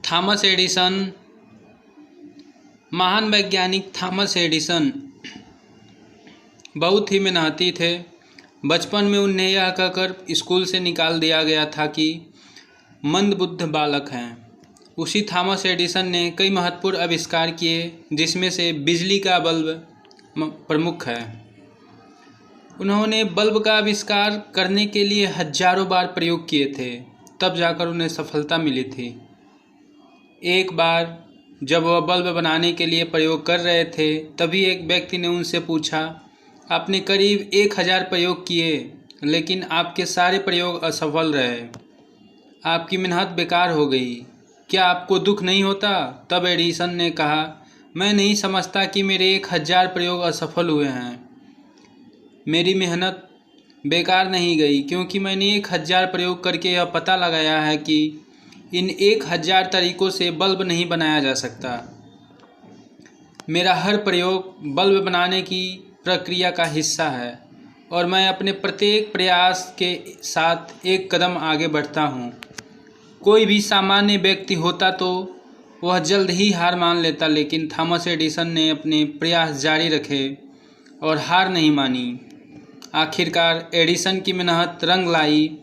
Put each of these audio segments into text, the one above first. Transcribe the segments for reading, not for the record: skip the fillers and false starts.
Thomas Edison. महान वैज्ञानिक Thomas Edison बहुत ही मेहनती थे। बचपन में उन्हें यह कहकर स्कूल से निकाल दिया गया था कि मंदबुद्ध बालक हैं। उसी थॉमस एडिसन ने कई महत्वपूर्ण आविष्कार किए, जिसमें से बिजली का बल्ब प्रमुख है। उन्होंने बल्ब का आविष्कार करने के लिए हजारों बार प्रयोग किए थे, तब जाकर उन्हें सफलता मिली थी। एक बार जब वह बल्ब बनाने के लिए प्रयोग कर रहे थे, तभी एक व्यक्ति ने उनसे पूछा, आपने करीब 1000 प्रयोग किए, लेकिन आपके सारे प्रयोग असफल रहे। आपकी मेहनत बेकार हो गई। क्या आपको दुख नहीं होता? तब एडिसन ने कहा, मैं नहीं समझता कि मेरे 1000 प्रयोग असफल हुए हैं। मेरी मेहनत बेकार नहीं गई, क्योंकि मैंने 1000 प्रयोग करके यह पता लगाया है कि इन 1000 तरीकों से बल्ब नहीं बनाया जा सकता। मेरा हर प्रयोग बल्ब बनाने की प्रक्रिया का हिस्सा है और मैं अपने प्रत्येक प्रयास के साथ एक कदम आगे बढ़ता हूँ। कोई भी सामान्य व्यक्ति होता तो वह जल्द ही हार मान लेता, लेकिन थॉमस एडिसन ने अपने प्रयास जारी रखे और हार नहीं मानी। आखिरकार एडिसन की मेहनत रंग लाई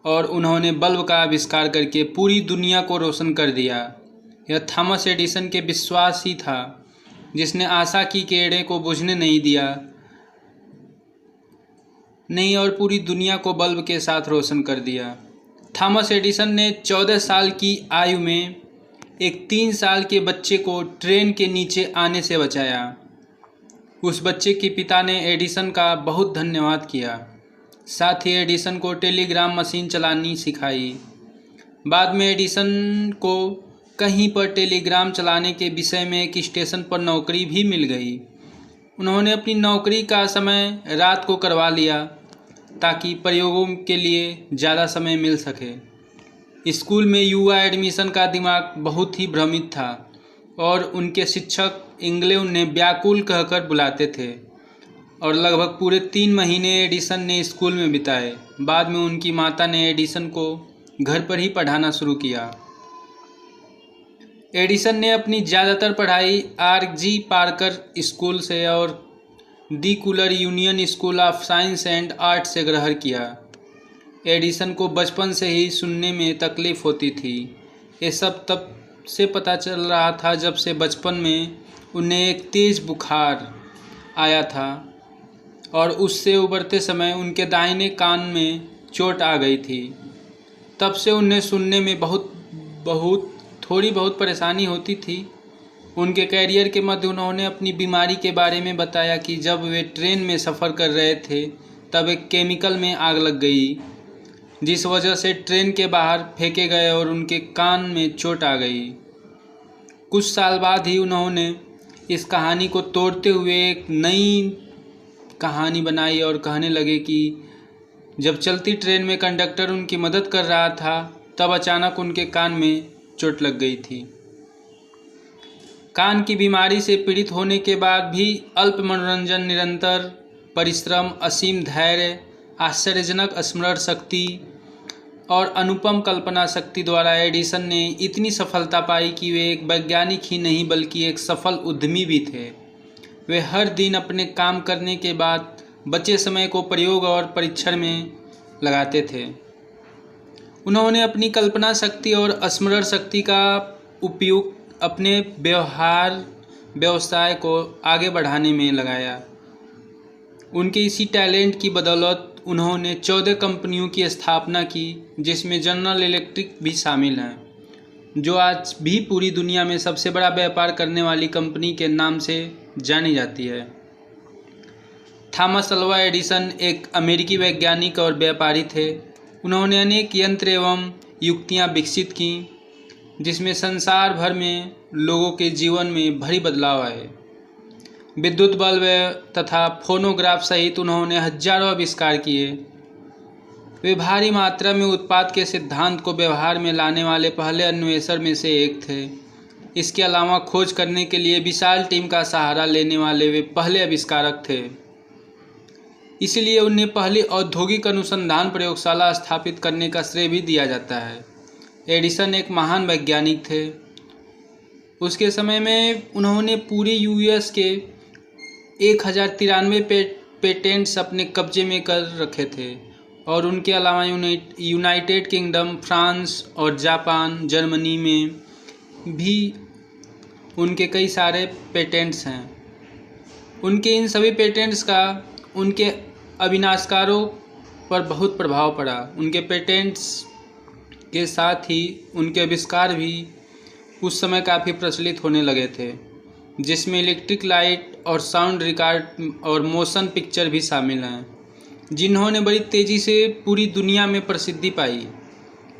और उन्होंने बल्ब का आविष्कार करके पूरी दुनिया को रोशन कर दिया। यह थॉमस एडिसन के विश्वास ही था जिसने आशा की किरणें को बुझने नहीं और पूरी दुनिया को बल्ब के साथ रोशन कर दिया। थॉमस एडिसन ने 14 साल की आयु में एक 3 साल के बच्चे को ट्रेन के नीचे आने से बचाया। उस बच्चे के पिता ने एडिसन का बहुत धन्यवाद किया। साथ ही एडिसन को टेलीग्राम मशीन चलानी सिखाई। बाद में एडिसन को कहीं पर टेलीग्राम चलाने के विषय में एक स्टेशन पर नौकरी भी मिल गई। उन्होंने अपनी नौकरी का समय रात को करवा लिया ताकि प्रयोगों के लिए ज़्यादा समय मिल सके। स्कूल में युवा एडमिशन का दिमाग बहुत ही भ्रमित था और उनके शिक्षक इंग्ले उन्हें व्याकुल कहकर बुलाते थे और लगभग पूरे 3 महीने एडिसन ने स्कूल में बिताए। बाद में उनकी माता ने एडिसन को घर पर ही पढ़ाना शुरू किया। एडिसन ने अपनी ज़्यादातर पढ़ाई आर.जी. पार्कर स्कूल से और the Cooper Union school of science and art से ग्रहण किया। एडिसन को बचपन से ही सुनने में तकलीफ होती थी। ये सब तब से पता चल रहा था जब से बचपन में उन्हें एक तेज़ बुखार आया था और उससे उबरते समय उनके दाहिने कान में चोट आ गई थी। तब से उन्हें सुनने में थोड़ी बहुत परेशानी होती थी। उनके कैरियर के मध्य उन्होंने अपनी बीमारी के बारे में बताया कि जब वे ट्रेन में सफ़र कर रहे थे तब एक केमिकल में आग लग गई, जिस वजह से ट्रेन के बाहर फेंके गए और उनके कान में चोट आ गई। कुछ साल बाद ही उन्होंने इस कहानी को तोड़ते हुए एक नई कहानी बनाई और कहने लगे कि जब चलती ट्रेन में कंडक्टर उनकी मदद कर रहा था, तब अचानक उनके कान में चोट लग गई थी। कान की बीमारी से पीड़ित होने के बाद भी अल्प मनोरंजन, निरंतर परिश्रम, असीम धैर्य, आश्चर्यजनक स्मरण शक्ति और अनुपम कल्पना शक्ति द्वारा एडिसन ने इतनी सफलता पाई कि वे एक वैज्ञानिक ही नहीं बल्कि एक सफल उद्यमी भी थे। वे हर दिन अपने काम करने के बाद बचे समय को प्रयोग और परीक्षण में लगाते थे। उन्होंने अपनी कल्पना शक्ति और स्मरण शक्ति का उपयोग अपने व्यवसाय को आगे बढ़ाने में लगाया। उनके इसी टैलेंट की बदौलत उन्होंने 14 कंपनियों की स्थापना की, जिसमें जनरल इलेक्ट्रिक भी शामिल हैं, जो आज भी पूरी दुनिया में सबसे बड़ा व्यापार करने वाली कंपनी के नाम से जानी जाती है। थॉमस अल्वा एडिसन एक अमेरिकी वैज्ञानिक और व्यापारी थे। उन्होंने अनेक यंत्र एवं युक्तियां विकसित की, जिसमें संसार भर में लोगों के जीवन में भारी बदलाव आए। विद्युत बल्ब तथा फोनोग्राफ सहित उन्होंने हजारों आविष्कार किए। वे भारी मात्रा में उत्पाद के सिद्धांत को व्यवहार में लाने वाले पहले अन्वेषक में से एक थे। इसके अलावा खोज करने के लिए विशाल टीम का सहारा लेने वाले वे पहले आविष्कारक थे। इसलिए उन्हें पहली औद्योगिक अनुसंधान प्रयोगशाला स्थापित करने का श्रेय भी दिया जाता है। एडिसन एक महान वैज्ञानिक थे। उसके समय में उन्होंने पूरे यूएस के 1093 पेटेंट्स अपने कब्जे में कर रखे थे और उनके अलावा यूनाइटेड किंगडम, फ्रांस और जापान, जर्मनी में भी उनके कई सारे पेटेंट्स हैं। उनके इन सभी पेटेंट्स का उनके अविनाशकारों पर बहुत प्रभाव पड़ा। उनके पेटेंट्स के साथ ही उनके आविष्कार भी उस समय काफ़ी प्रचलित होने लगे थे, जिसमें इलेक्ट्रिक लाइट और साउंड रिकॉर्ड और मोशन पिक्चर भी शामिल हैं, जिन्होंने बड़ी तेज़ी से पूरी दुनिया में प्रसिद्धि पाई।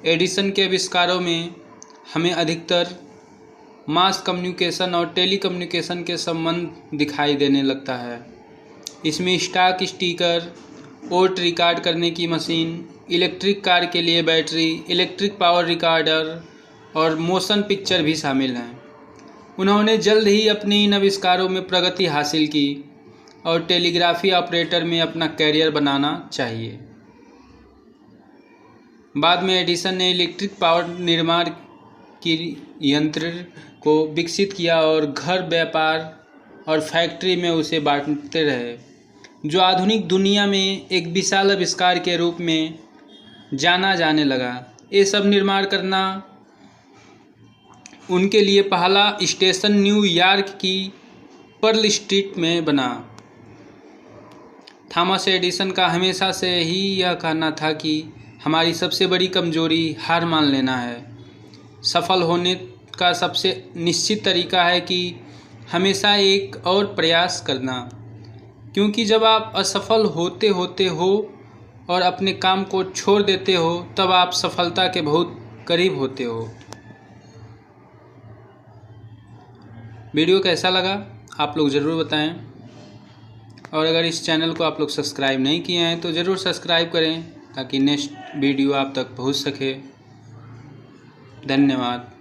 एडिसन के आविष्कारों में हमें अधिकतर मास कम्युनिकेशन और टेलीकम्युनिकेशन के संबंध दिखाई देने लगता है। इसमें स्टॉक स्टीकर, ओट रिकॉर्ड करने की मशीन, इलेक्ट्रिक कार के लिए बैटरी, इलेक्ट्रिक पावर रिकॉर्डर और मोशन पिक्चर भी शामिल हैं। उन्होंने जल्द ही अपने इन आविष्कारों में प्रगति हासिल की और टेलीग्राफी ऑपरेटर में अपना कैरियर बनाना चाहिए। बाद में एडिसन ने इलेक्ट्रिक पावर निर्माण की यंत्र को विकसित किया और घर, व्यापार और फैक्ट्री में उसे बांटते रहे, जो आधुनिक दुनिया में एक विशाल आविष्कार के रूप में जाना जाने लगा। ये सब निर्माण करना उनके लिए पहला स्टेशन न्यूयॉर्क की पर्ल स्ट्रीट में बना। थॉमस एडिसन का हमेशा से ही यह कहना था कि हमारी सबसे बड़ी कमजोरी हार मान लेना है। सफल होने का सबसे निश्चित तरीका है कि हमेशा एक और प्रयास करना, क्योंकि जब आप असफल होते हो और अपने काम को छोड़ देते हो, तब आप सफलता के बहुत करीब होते हो। वीडियो कैसा लगा आप लोग ज़रूर बताएं, और अगर इस चैनल को आप लोग सब्सक्राइब नहीं किए हैं तो ज़रूर सब्सक्राइब करें ताकि नेक्स्ट वीडियो आप तक पहुंच सके। धन्यवाद।